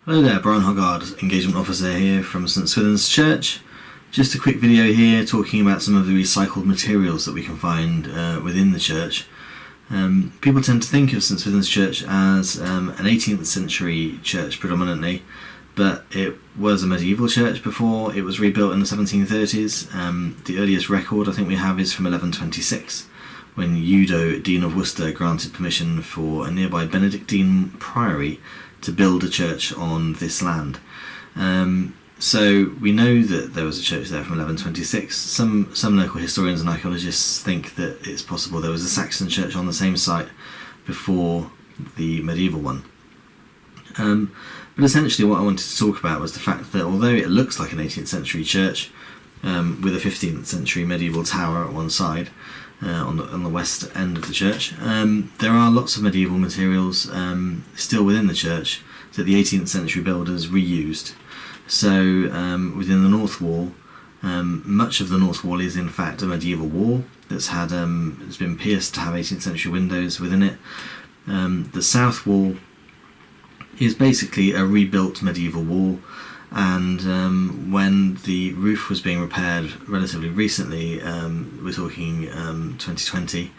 Hello there, Brian Hoggard, Engagement Officer here from St Swithun's Church. Just a quick video here talking about some of the recycled materials that we can find within the church. People tend to think of St Swithun's Church as an 18th century church predominantly, but it was a medieval church before it was rebuilt in the 1730s. The earliest record I think we have is from 1126, when Udo, Dean of Worcester, granted permission for a nearby Benedictine priory to build a church on this land. So we know that there was a church there from 1126. Some local historians and archaeologists think that it's possible there was a Saxon church on the same site before the medieval one. But essentially what I wanted to talk about was the fact that although it looks like an 18th century church with a 15th century medieval tower at one side, on the west end of the church, there are lots of medieval materials still within the church that the 18th century builders reused. So within the north wall, much of the north wall is in fact a medieval wall that's had it's been pierced to have 18th century windows within it. The south wall is basically a rebuilt medieval wall, and when the roof was being repaired relatively recently, we're talking 2020,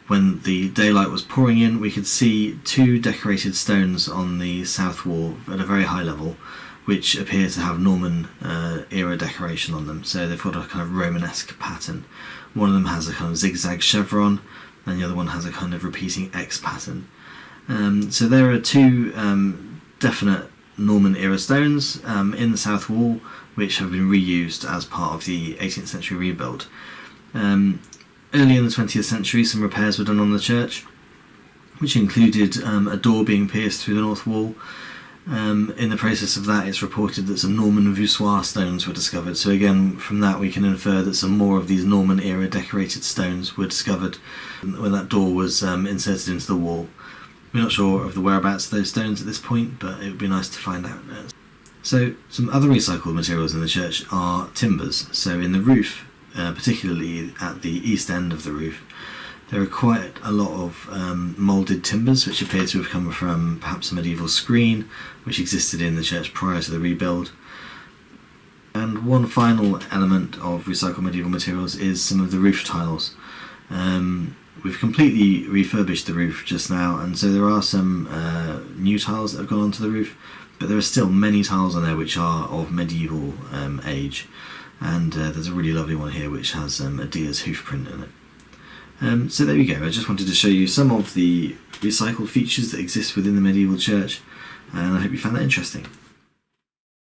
when the daylight was pouring in, we could see two decorated stones on the south wall at a very high level, which appear to have Norman era decoration on them. So they've got a kind of Romanesque pattern. One of them has a kind of zigzag chevron, and the other one has a kind of repeating X pattern. So there are two definite Norman era stones in the south wall, which have been reused as part of the 18th century rebuild. Early in the 20th century, some repairs were done on the church, which included a door being pierced through the north wall. In the process of that, it's reported that some Norman voussoir stones were discovered. So again, from that we can infer that some more of these Norman era decorated stones were discovered when that door was inserted into the wall. We're not sure of the whereabouts of those stones at this point, but it would be nice to find out. So some other recycled materials in the church are timbers. So in the roof, particularly at the east end of the roof, there are quite a lot of moulded timbers which appear to have come from perhaps a medieval screen which existed in the church prior to the rebuild. And one final element of recycled medieval materials is some of the roof tiles. We've completely refurbished the roof just now, and so there are some new tiles that have gone onto the roof, but there are still many tiles on there which are of medieval age, and there's a really lovely one here which has a deer's hoof print in it. So there we go. I just wanted to show you some of the recycled features that exist within the medieval church, and I hope you found that interesting.